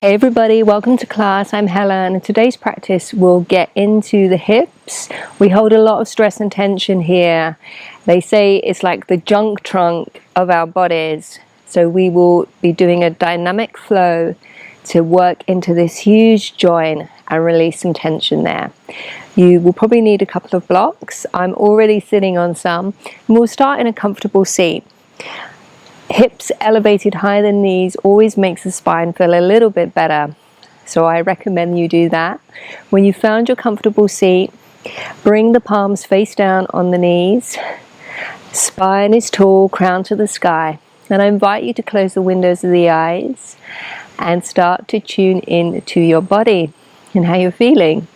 Hey everybody, welcome to class. I'm Helen, and today's practice will get into the hips. We hold a lot of stress and tension here. They say it's like the junk trunk of our bodies. So we will be doing a dynamic flow to work into this huge joint and release some tension there. You will probably need a couple of blocks. I'm already sitting on some, and we'll start in a comfortable seat. Hips elevated higher than knees always makes the spine feel a little bit better. So I recommend you do that. When you found your comfortable seat, bring the palms face down on the knees. Spine is tall, crown to the sky. And I invite you to close the windows of the eyes and start to tune in to your body and how you're feeling.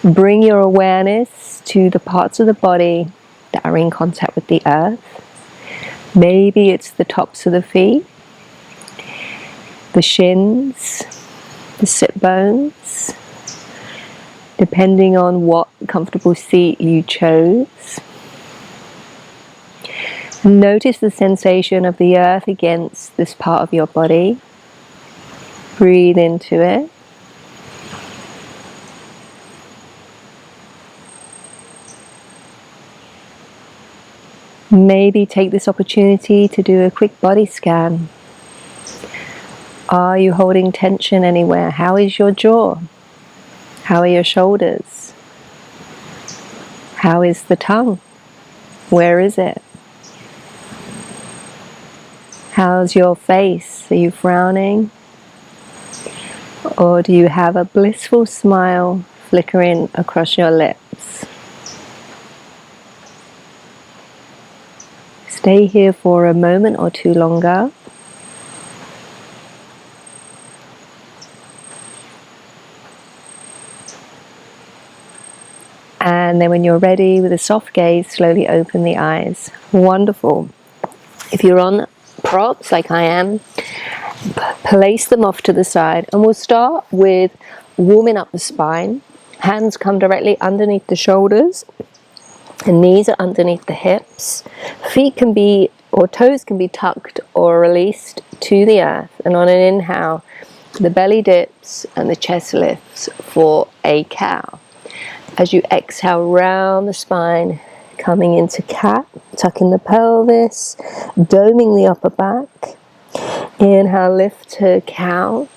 Bring your awareness to the parts of the body that are in contact with the earth. Maybe it's the tops of the feet, the shins, the sit bones, depending on what comfortable seat you chose. Notice the sensation of the earth against this part of your body. Breathe into it. Maybe take this opportunity to do a quick body scan. Are you holding tension anywhere? How is your jaw? How are your shoulders? How is the tongue? Where is it? How's your face? Are you frowning? Or do you have a blissful smile flickering across your lips? Stay here for a moment or two longer. And then when you're ready, with a soft gaze, slowly open the eyes. Wonderful. If you're on props like I am, place them off to the side. And we'll start with warming up the spine. Hands come directly underneath the shoulders. And knees are underneath the hips. Feet can be, or toes can be tucked or released to the earth. And on an inhale, the belly dips and the chest lifts for a cow. As you exhale, round the spine, coming into cat, tucking the pelvis, doming the upper back. Inhale, lift to cow.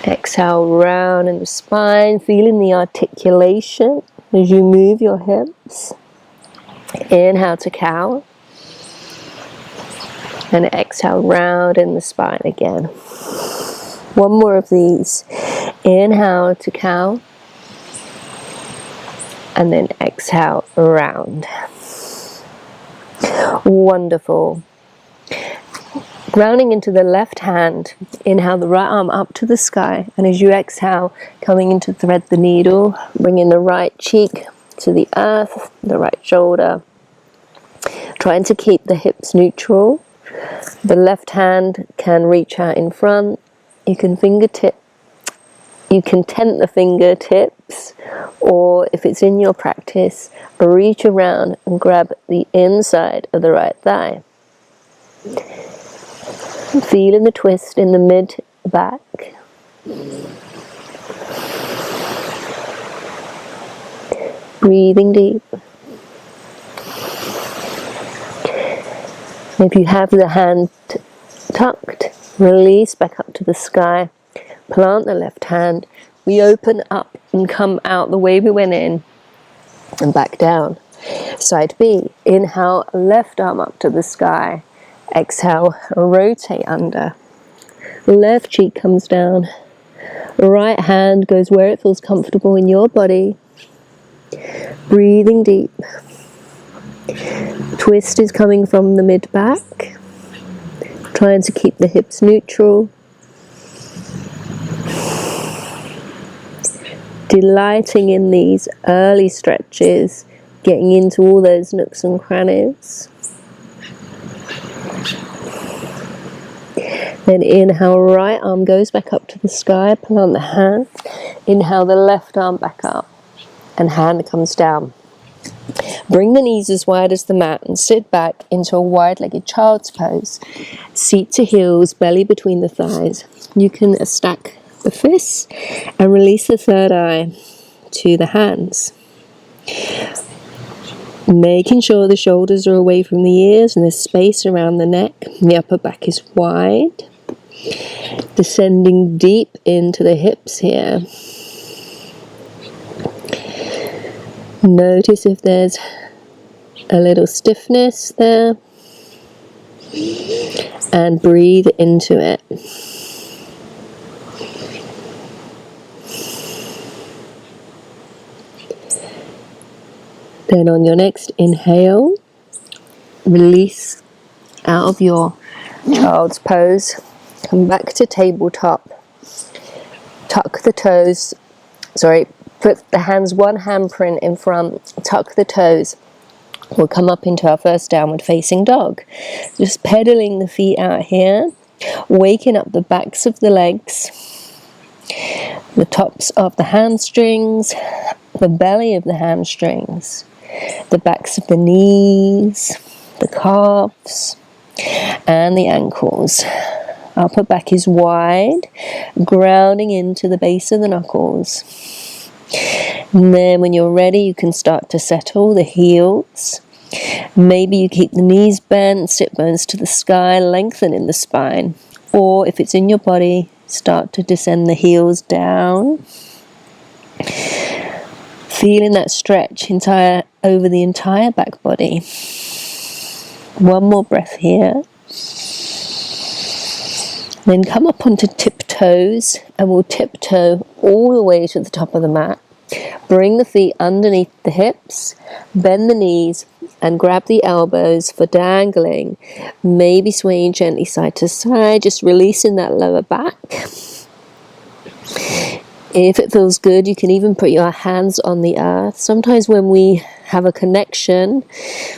Exhale, round in the spine, feeling the articulation as you move your hips. Inhale to cow. And exhale, round in the spine again. One more of these. Inhale to cow. And then exhale, round. Wonderful. Grounding into the left hand, inhale the right arm up to the sky, and as you exhale, coming into thread the needle, bringing the right cheek to the earth, the right shoulder, trying to keep the hips neutral. The left hand can reach out in front. You can tent the fingertips, or if it's in your practice, reach around and grab the inside of the right thigh. Feeling the twist in the mid-back. Breathing deep. If you have the hand tucked, release back up to the sky. Plant the left hand. We open up and come out the way we went in and back down. Side B. Inhale, left arm up to the sky. Exhale, rotate under. Left cheek comes down. Right hand goes where it feels comfortable in your body. Breathing deep. Twist is coming from the mid-back. Trying to keep the hips neutral. Delighting in these early stretches, getting into all those nooks and crannies. Then inhale, right arm goes back up to the sky, plant the hand. Inhale the left arm back up and hand comes down. Bring the knees as wide as the mat and sit back into a wide-legged child's pose. Seat to heels, belly between the thighs. You can stack the fists and release the third eye to the hands. Making sure the shoulders are away from the ears and there's space around the neck. The upper back is wide. Descending deep into the hips here. Notice if there's a little stiffness there. And breathe into it. Then on your next inhale, release out of your child's pose. Come back to tabletop. Tuck the toes. Put the hands one handprint in front. Tuck the toes. We'll come up into our first downward facing dog. Just pedaling the feet out here. Waking up the backs of the legs. The tops of the hamstrings. The belly of the hamstrings. The backs of the knees, the calves, and the ankles. Upper back is wide, grounding into the base of the knuckles. And then when you're ready, you can start to settle the heels. Maybe you keep the knees bent, sit bones to the sky, lengthening the spine. Or if it's in your body, start to descend the heels down. Feeling that stretch over the entire back body. One more breath here. Then come up onto tiptoes and we'll tiptoe all the way to the top of the mat. Bring the feet underneath the hips, bend the knees and grab the elbows for dangling. Maybe swaying gently side to side, just releasing that lower back. If it feels good, you can even put your hands on the earth. Sometimes when we have a connection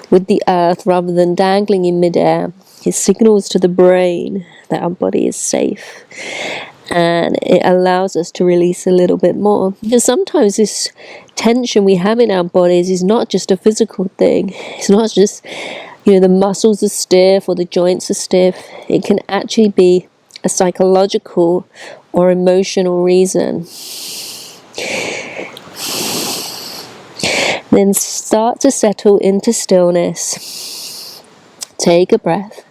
with the earth rather than dangling in midair, it signals to the brain that our body is safe. And it allows us to release a little bit more. Because sometimes this tension we have in our bodies is not just a physical thing. It's not just, the muscles are stiff or the joints are stiff. It can actually be a psychological or emotional reason. Then start to settle into stillness. Take a breath.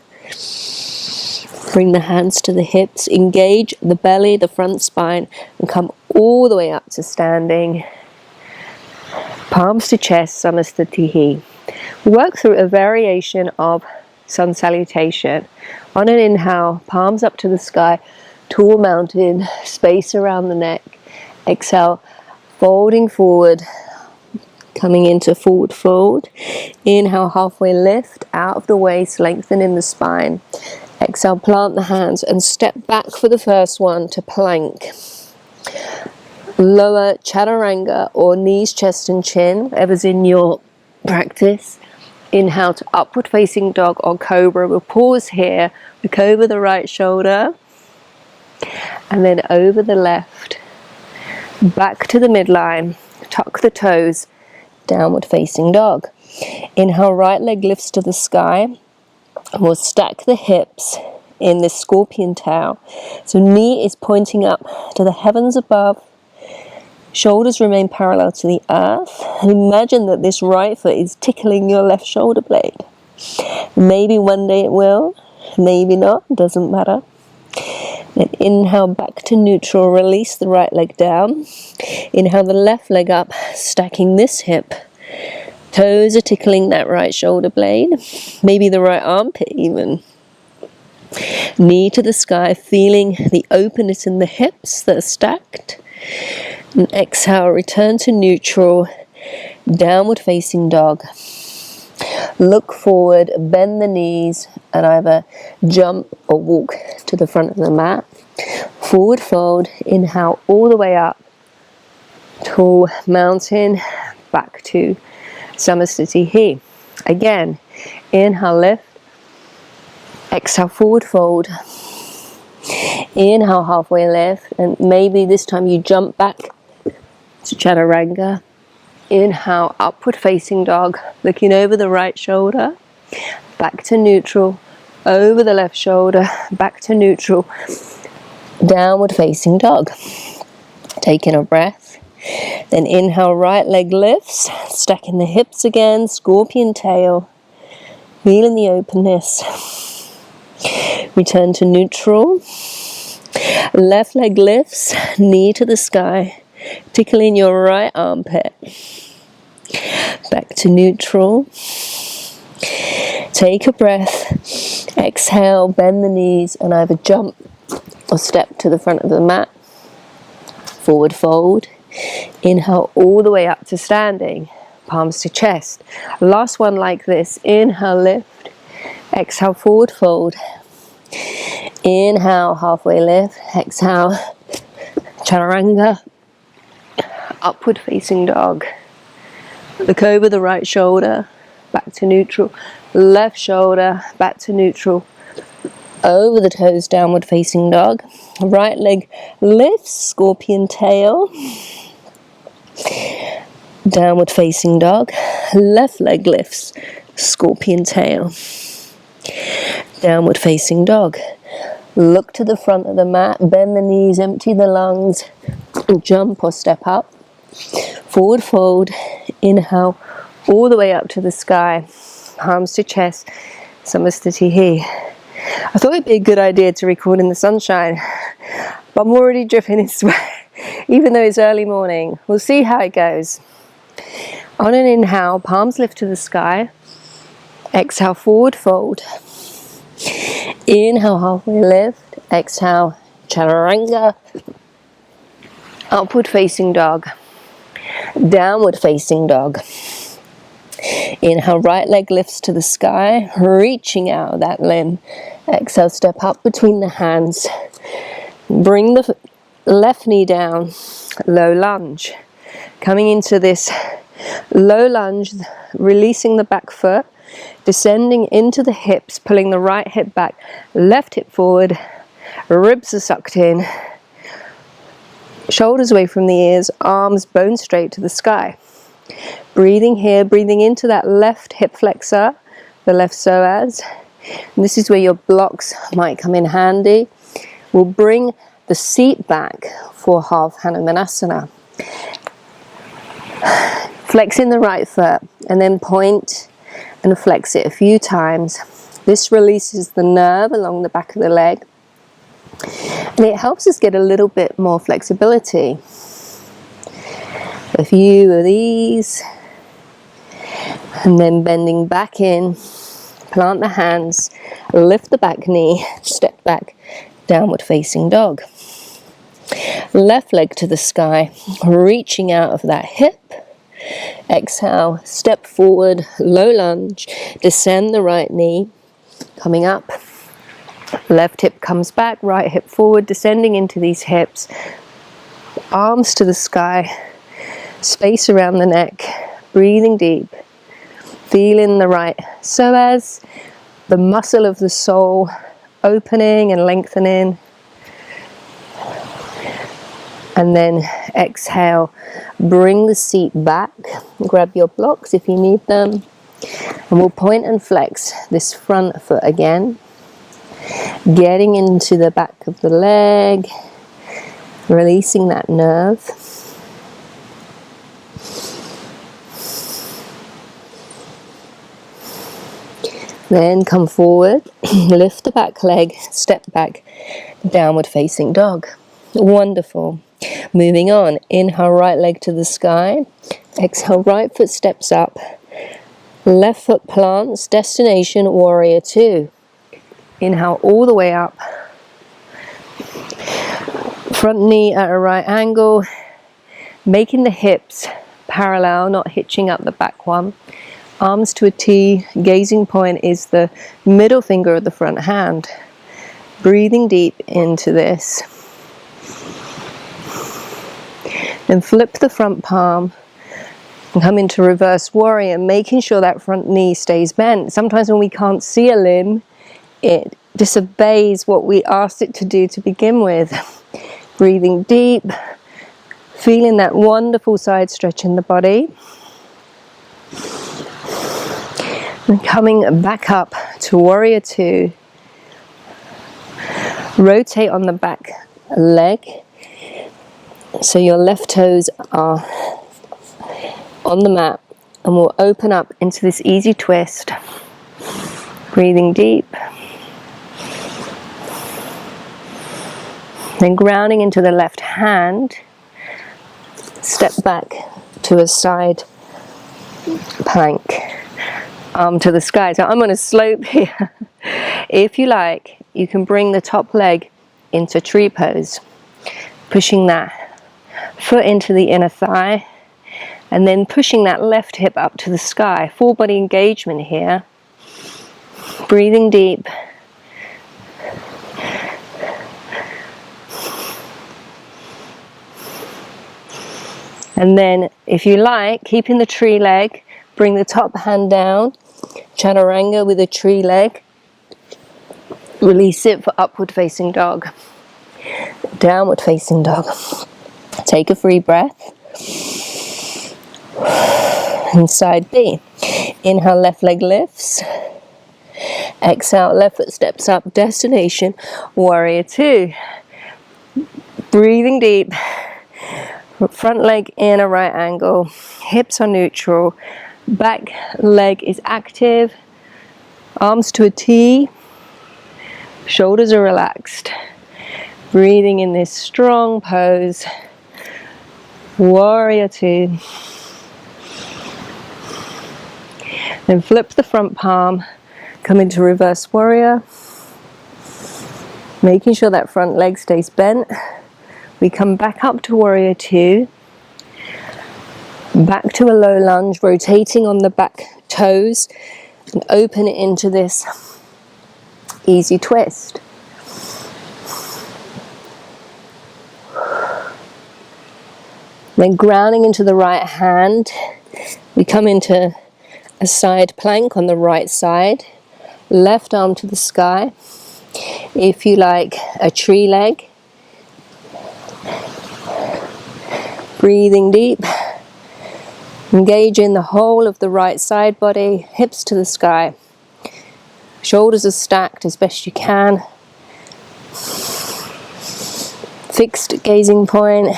Bring the hands to the hips. Engage the belly, the front spine, and come all the way up to standing. Palms to chest, Samasthiti. Work through a variation of sun salutation. On an inhale, palms up to the sky, tall mountain, space around the neck. Exhale, folding forward, coming into forward fold. Inhale, halfway lift, out of the waist, lengthening the spine. Exhale, plant the hands and step back for the first one to plank. Lower chaturanga or knees, chest and chin, whatever's in your practice. Inhale to upward facing dog or cobra. We'll pause here, look over the right shoulder and then over the left. Back to the midline, tuck the toes, downward facing dog. Inhale, right leg lifts to the sky. We'll stack the hips in this scorpion tail. So knee is pointing up to the heavens above. Shoulders remain parallel to the earth. Imagine that this right foot is tickling your left shoulder blade. Maybe one day it will, maybe not, doesn't matter. Then inhale back to neutral, release the right leg down. Inhale the left leg up, stacking this hip. Toes are tickling that right shoulder blade, maybe the right armpit even. Knee to the sky, feeling the openness in the hips that are stacked. And exhale, return to neutral, downward facing dog. Look forward, bend the knees and either jump or walk to the front of the mat. Forward fold, inhale all the way up. Tall mountain, back to Samasthiti. Again, inhale, lift. Exhale, forward fold. Inhale, halfway lift. And maybe this time you jump back to chaturanga. Inhale, upward facing dog, looking over the right shoulder, back to neutral, over the left shoulder, back to neutral, downward facing dog. Taking a breath, then inhale, right leg lifts, stacking the hips again, scorpion tail, feeling the openness. Return to neutral, left leg lifts, knee to the sky, tickling your right armpit. Back to neutral. Take a breath, exhale, bend the knees and either jump or step to the front of the mat. Forward fold. Inhale all the way up to standing, palms to chest. Last one like this. Inhale, lift. Exhale, forward fold. Inhale, halfway lift. Exhale, chaturanga. Upward facing dog. Look over the right shoulder, back to neutral. Left shoulder, back to neutral. Over the toes, downward facing dog. Right leg lifts, scorpion tail. Downward facing dog. Left leg lifts, scorpion tail. Downward facing dog. Look to the front of the mat, bend the knees, empty the lungs, jump or step up. Forward fold, inhale all the way up to the sky, palms to chest, Samastitihi. I thought it'd be a good idea to record in the sunshine, but I'm already dripping in sweat, even though it's early morning. We'll see how it goes. On an inhale, palms lift to the sky. Exhale, forward fold. Inhale, halfway lift. Exhale, chaturanga. Upward facing dog. Downward facing dog. Inhale, right leg lifts to the sky, reaching out of that limb. Exhale, step up between the hands. Bring the left knee down, low lunge. Coming into this low lunge, releasing the back foot, descending into the hips, pulling the right hip back, left hip forward, ribs are sucked in, shoulders away from the ears, arms bone straight to the sky. Breathing here, breathing into that left hip flexor, the left psoas. And this is where your blocks might come in handy. We'll bring the seat back for half Hanumanasana. Flexing the right foot and then point and flex it a few times. This releases the nerve along the back of the leg. And it helps us get a little bit more flexibility. A few of these. And then bending back in, plant the hands, lift the back knee, step back, downward facing dog. Left leg to the sky, reaching out of that hip. Exhale, step forward, low lunge, descend the right knee, coming up. Left hip comes back, right hip forward, descending into these hips. Arms to the sky, space around the neck, breathing deep. Feeling the right psoas, the muscle of the soul opening and lengthening. And then exhale, bring the seat back, grab your blocks if you need them. And we'll point and flex this front foot again. Getting into the back of the leg, releasing that nerve. Then come forward, lift the back leg, step back, downward facing dog. Wonderful. Moving on, inhale, right leg to the sky. Exhale, right foot steps up. Left foot plants, destination, warrior two. Inhale all the way up. Front knee at a right angle, making the hips parallel, not hitching up the back one. Arms to a T, gazing point is the middle finger of the front hand. Breathing deep into this. Then flip the front palm and come into reverse warrior, making sure that front knee stays bent. Sometimes when we can't see a limb, it disobeys what we asked it to do to begin with. Breathing deep, feeling that wonderful side stretch in the body. And coming back up to warrior two. Rotate on the back leg so your left toes are on the mat, and we'll open up into this easy twist. Breathing deep. Then grounding into the left hand. Step back to a side plank. Arm to the sky. So I'm on a slope here. If you like, you can bring the top leg into tree pose, pushing that foot into the inner thigh, and then pushing that left hip up to the sky. Full body engagement here. Breathing deep. And then, if you like, keeping the tree leg, bring the top hand down, chaturanga with a tree leg. Release it for upward facing dog. Downward facing dog. Take a free breath. And side B. Inhale, left leg lifts. Exhale, left foot steps up. Destination, warrior two. Breathing deep. Front leg in a right angle. Hips are neutral. Back leg is active. Arms to a T. Shoulders are relaxed. Breathing in this strong pose. Warrior two. Then flip the front palm. Come into reverse warrior. Making sure that front leg stays bent. We come back up to warrior two. Back to a low lunge, rotating on the back toes. And open it into this easy twist. Then grounding into the right hand, we come into a side plank on the right side. Left arm to the sky. If you like, a tree leg. Breathing deep. Engage in the whole of the right side body, hips to the sky. Shoulders are stacked as best you can. Fixed gazing point.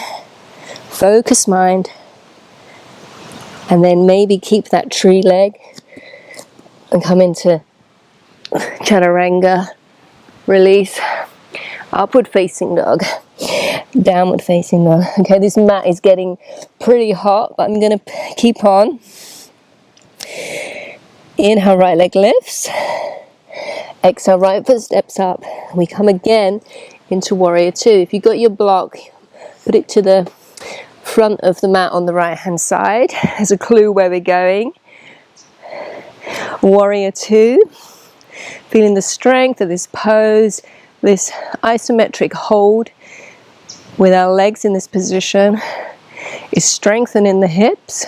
Focus mind. And then maybe keep that tree leg and come into chaturanga. Release. Upward facing dog. Downward facing dog. Okay, this mat is getting pretty hot, but I'm going to keep on. Inhale, right leg lifts. Exhale, right foot steps up. We come again into warrior two. If you've got your block, put it to the front of the mat on the right hand side as a clue where we're going. Warrior two. Feeling the strength of this pose, this isometric hold with our legs in this position is strengthening the hips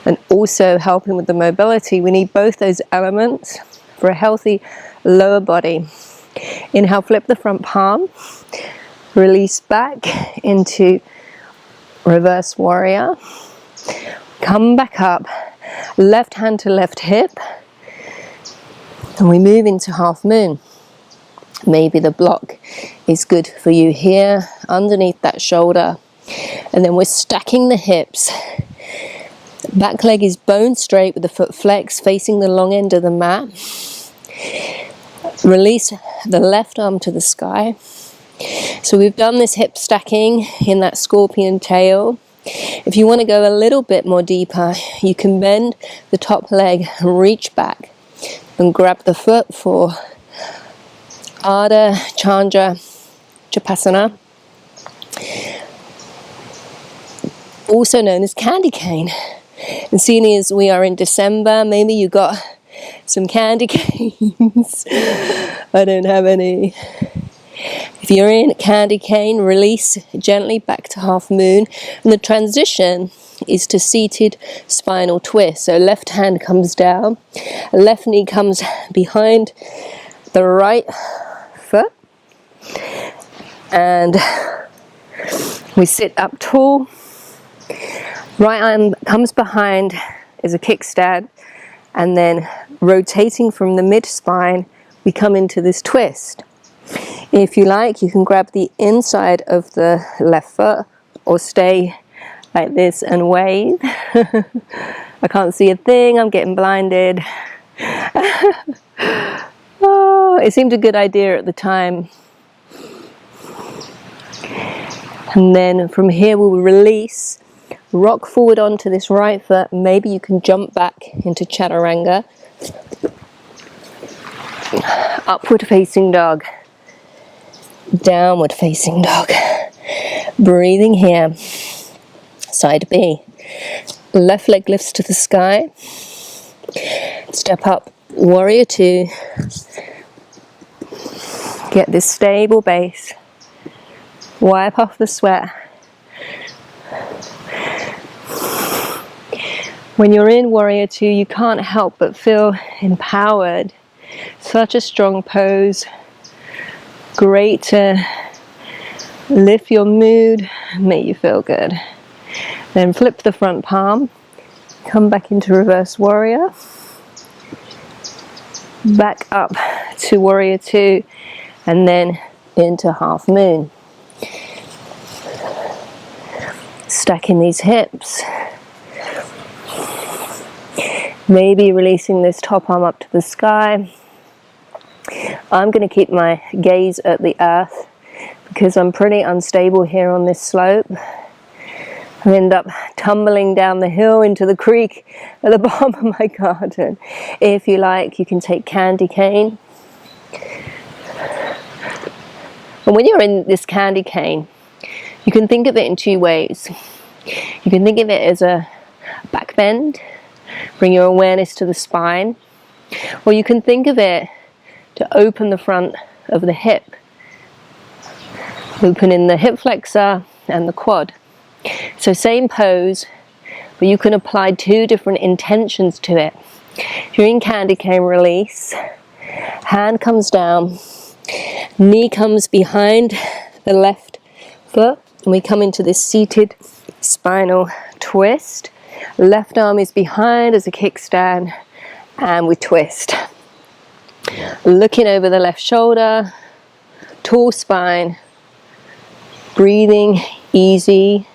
and also helping with the mobility. We need both those elements for a healthy lower body. Inhale, flip the front palm, release back into reverse warrior. Come back up, left hand to left hip, and we move into half moon. Maybe the block is good for you here, underneath that shoulder. And then we're stacking the hips. Back leg is bone straight with the foot flexed, facing the long end of the mat. Release the left arm to the sky. So we've done this hip stacking in that scorpion tail. If you want to go a little bit more deeper, you can bend the top leg and reach back and grab the foot for Ardha Chandra Chapasana, also known as candy cane. And seeing as we are in December, maybe you got some candy canes. I don't have any. If you're in candy cane, release gently back to half moon. And the transition is to seated spinal twist. So left hand comes down, left knee comes behind the right foot, and we sit up tall. Right arm comes behind as a kickstand, and then rotating from the mid-spine, we come into this twist. If you like, you can grab the inside of the left foot or stay like this and wave. I can't see a thing, I'm getting blinded. Oh, it seemed a good idea at the time. And then from here we'll release, rock forward onto this right foot. Maybe you can jump back into chaturanga. Upward facing dog. Downward facing dog. Breathing here. Side B. Left leg lifts to the sky. Step up, warrior two. Get this stable base. Wipe off the sweat. When you're in warrior two, you can't help but feel empowered. Such a strong pose. Great to lift your mood, make you feel good. Then flip the front palm. Come back into reverse warrior. Back up to warrior two, and then into half moon. Stacking these hips. Maybe releasing this top arm up to the sky. I'm going to keep my gaze at the earth because I'm pretty unstable here on this slope. I end up tumbling down the hill into the creek at the bottom of my garden. If you like, you can take candy cane. And when you're in this candy cane, you can think of it in two ways. You can think of it as a back bend, bring your awareness to the spine, or you can think of it to open the front of the hip, opening the hip flexor and the quad. So same pose, but you can apply two different intentions to it. If you're in candy cane, release, hand comes down, knee comes behind the left foot, and we come into this seated spinal twist. Left arm is behind as a kickstand, and we twist. Looking over the left shoulder, tall spine, breathing easy.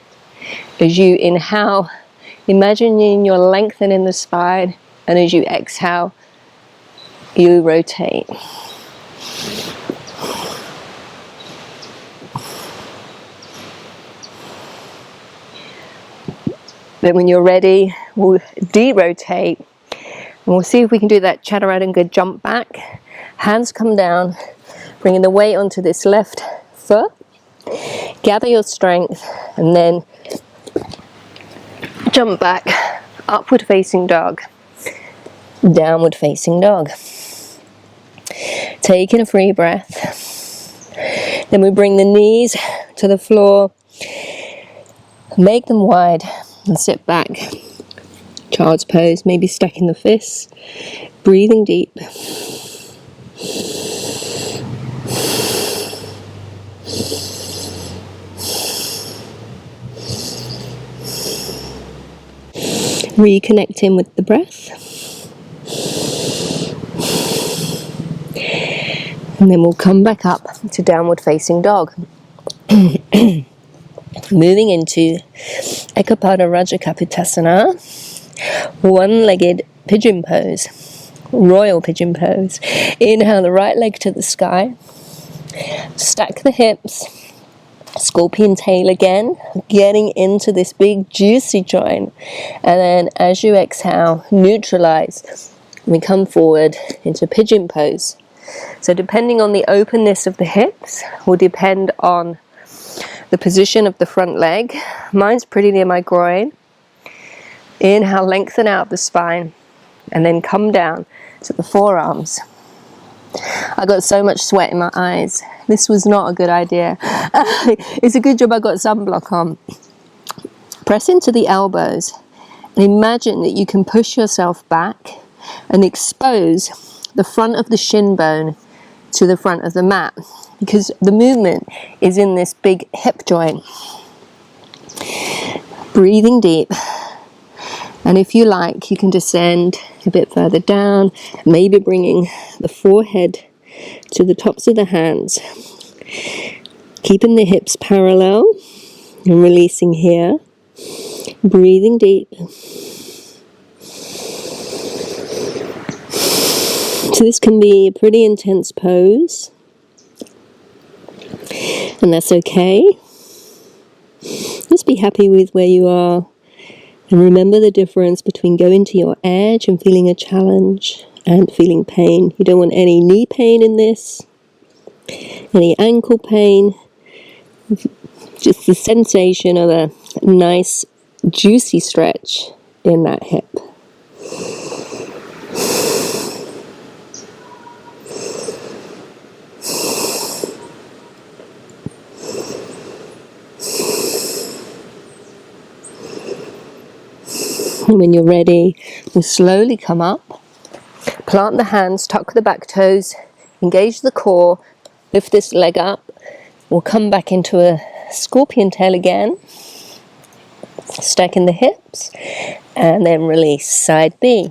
As you inhale, imagining you're lengthening the spine, and as you exhale, you rotate. Then when you're ready, we'll de-rotate, and we'll see if we can do that chaturanga jump back. Hands come down, bringing the weight onto this left foot. Gather your strength, and then jump back, upward facing dog, downward facing dog. Taking a free breath. Then we bring the knees to the floor, make them wide, and sit back. Child's pose, maybe stacking the fists, breathing deep. Reconnecting with the breath. And then we'll come back up to downward facing dog. Moving into Ekapada Rajakapitasana, one-legged pigeon pose, royal pigeon pose. Inhale the right leg to the sky, stack the hips, scorpion tail again, getting into this big juicy joint, and then as you exhale, neutralize. We come forward into pigeon pose. So depending on the openness of the hips will depend on the position of the front leg. Mine's pretty near my groin. Inhale, lengthen out the spine, and then come down to the forearms. I got so much sweat in my eyes. This was not a good idea. It's a good job I got sunblock on. Press into the elbows and imagine that you can push yourself back and expose the front of the shin bone to the front of the mat, because the movement is in this big hip joint. Breathing deep, and if you like, you can descend a bit further down, maybe bringing the forehead to the tops of the hands. Keeping the hips parallel and releasing here. Breathing deep. So this can be a pretty intense pose, and that's okay. Just be happy with where you are, and remember the difference between going to your edge and feeling a challenge and feeling pain. You don't want any knee pain in this, any ankle pain, just the sensation of a nice juicy stretch in that hip. And when you're ready, we'll slowly come up, plant the hands, tuck the back toes, engage the core, lift this leg up. We'll come back into a scorpion tail again, stacking the hips, and then release, side B.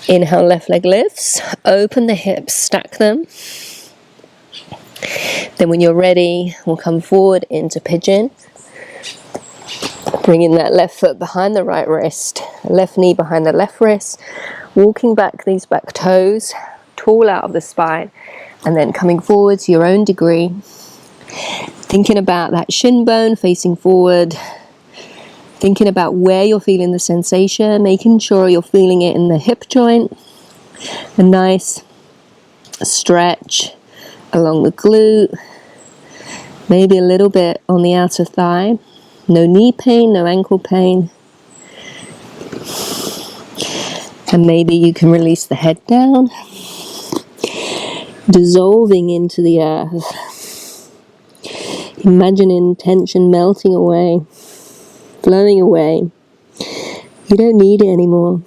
Inhale, left leg lifts, open the hips, stack them. Then when you're ready, we'll come forward into pigeon. Bringing that left foot behind the right wrist, left knee behind the left wrist, walking back these back toes, tall out of the spine, and then coming forward to your own degree. Thinking about that shin bone facing forward, thinking about where you're feeling the sensation, making sure you're feeling it in the hip joint, a nice stretch along the glute, maybe a little bit on the outer thigh. No knee pain, no ankle pain. And maybe you can release the head down, dissolving into the earth. Imagining tension melting away, flowing away. You don't need it anymore.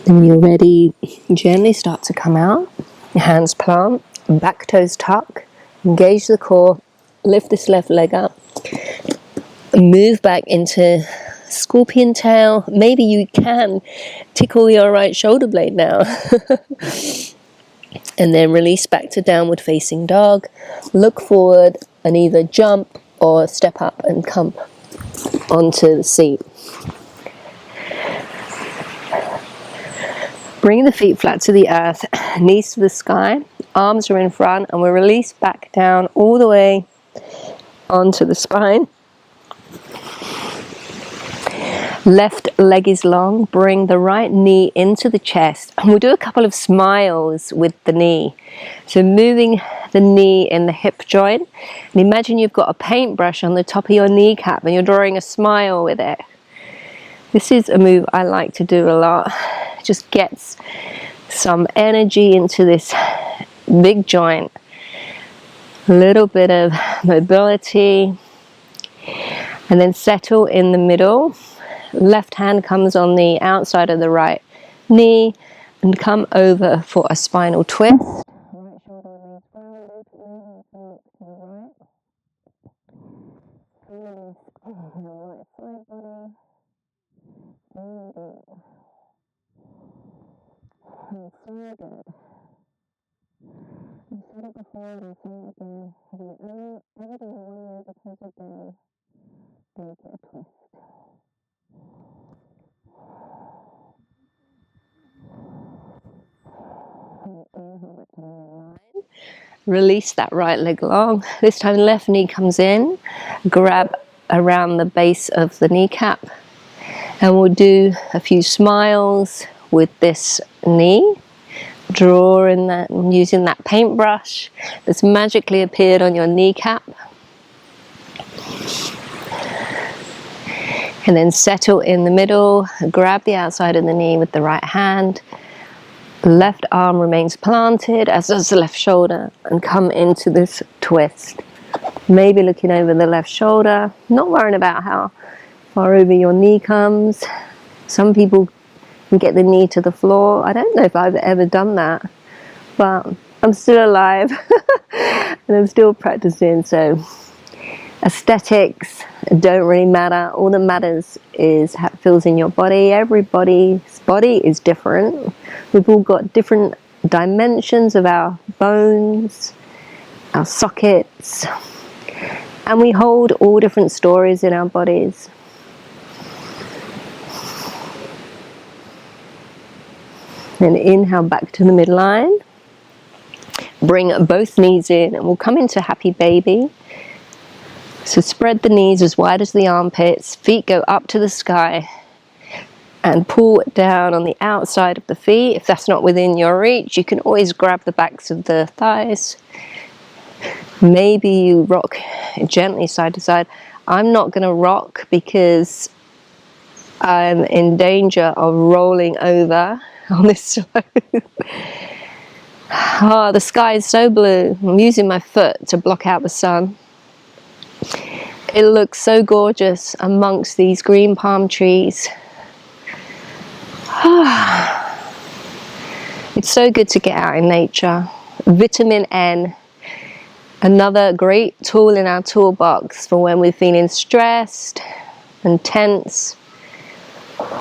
Then when you're ready, gently start to come out. Your hands plant, back toes tuck, engage the core, lift this left leg up, move back into scorpion tail. Maybe you can tickle your right shoulder blade now. And then release back to downward facing dog. Look forward and either jump or step up and come onto the seat. Bring the feet flat to the earth, knees to the sky, arms are in front, and we'll release back down all the way onto the spine. Left leg is long, bring the right knee into the chest, and we'll do a couple of smiles with the knee. So moving the knee in the hip joint, and imagine you've got a paintbrush on the top of your kneecap and you're drawing a smile with it. This is a move I like to do a lot. Just gets some energy into this big joint. A little bit of mobility. And then settle in the middle. Left hand comes on the outside of the right knee and come over for a spinal twist. Right shoulder remains grounded, to the right. Release the right side body. It's so good. You said it before, and I say it again. Have you ever been worried because of the delicate twist? Release that right leg long. This time left knee comes in. Grab around the base of the kneecap. And we'll do a few smiles with this knee. Drawing that, using that paintbrush that's magically appeared on your kneecap. And then settle in the middle. Grab the outside of the knee with the right hand. Left arm remains planted, as does the left shoulder, and come into this twist. Maybe looking over the left shoulder, not worrying about how far over your knee comes. Some people can get the knee to the floor. I don't know if I've ever done that, but I'm still alive and I'm still practicing, so aesthetics don't really matter. All that matters is how it feels in your body. Everybody's body is different. We've all got different dimensions of our bones, our sockets, and we hold all different stories in our bodies. Then inhale back to the midline. Bring both knees in and we'll come into happy baby. So spread the knees as wide as the armpits, feet go up to the sky, and pull down on the outside of the feet. If that's not within your reach, you can always grab the backs of the thighs. Maybe you rock gently side to side. I'm not going to rock because I'm in danger of rolling over on this slope. Oh, the sky is so blue. I'm using my foot to block out the sun. It looks so gorgeous amongst these green palm trees. It's so good to get out in nature. Vitamin N, another great tool in our toolbox for when we're feeling stressed and tense.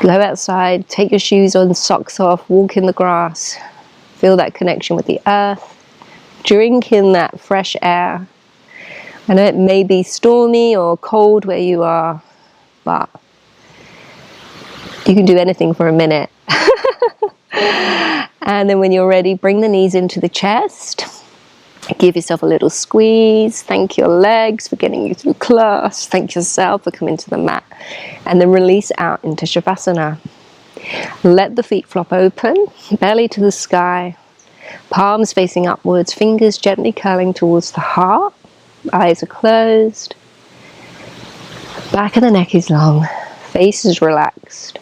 Go outside, take your shoes on, socks off, walk in the grass. Feel that connection with the earth. Drink in that fresh air. I know it may be stormy or cold where you are, but you can do anything for a minute. And then when you're ready, bring the knees into the chest. Give yourself a little squeeze. Thank your legs for getting you through class. Thank yourself for coming to the mat. And then release out into Savasana. Let the feet flop open, belly to the sky. Palms facing upwards, fingers gently curling towards the heart. Eyes are closed. Back of the neck is long. Face is relaxed.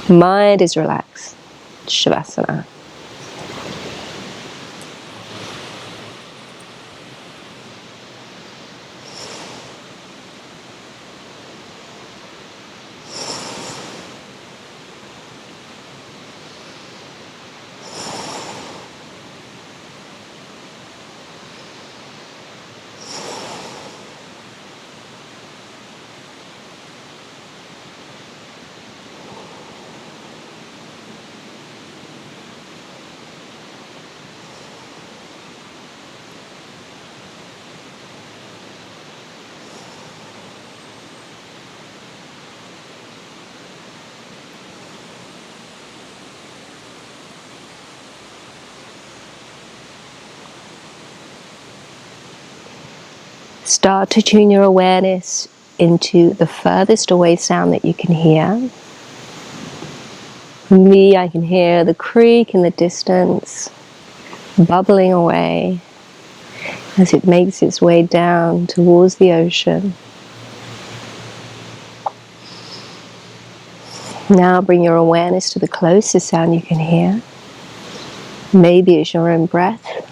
Mind is relaxed. Savasana. Start to tune your awareness into the furthest away sound that you can hear. For me, I can hear the creek in the distance, bubbling away as it makes its way down towards the ocean. Now bring your awareness to the closest sound you can hear. Maybe it's your own breath.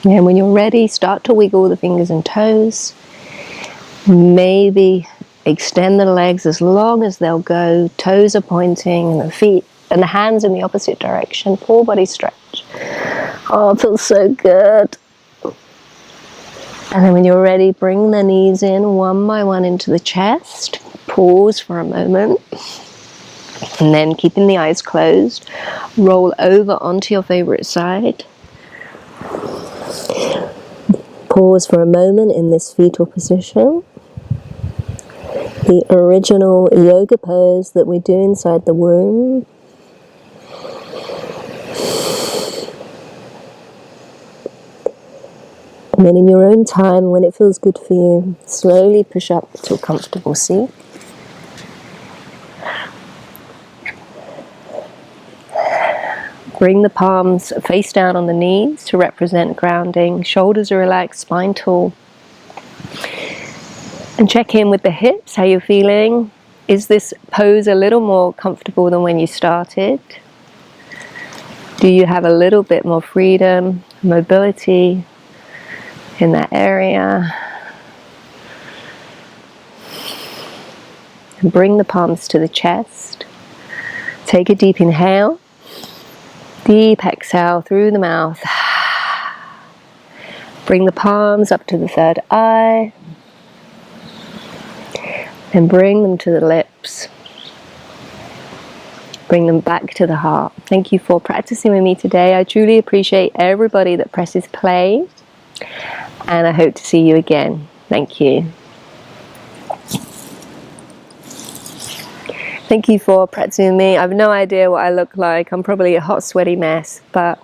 And when you're ready, start to wiggle the fingers and toes. Maybe extend the legs as long as they'll go. Toes are pointing and the feet and the hands in the opposite direction. Full body stretch. Oh, it feels so good. And then when you're ready, bring the knees in one by one into the chest. Pause for a moment. And then keeping the eyes closed, roll over onto your favorite side. Pause for a moment in this fetal position. The original yoga pose that we do inside the womb. And then in your own time, when it feels good for you, slowly push up to a comfortable seat. Bring the palms face down on the knees to represent grounding. Shoulders are relaxed, spine tall. And check in with the hips, how you're feeling. Is this pose a little more comfortable than when you started? Do you have a little bit more freedom, mobility in that area? And bring the palms to the chest. Take a deep inhale. Deep exhale through the mouth. Bring the palms up to the third eye. And bring them to the lips. Bring them back to the heart. Thank you for practicing with me today. I truly appreciate everybody that presses play. And I hope to see you again. Thank you. Thank you for practicing with me. I have no idea what I look like. I'm probably a hot, sweaty mess, but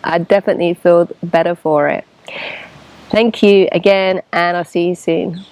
I definitely feel better for it. Thank you again, and I'll see you soon.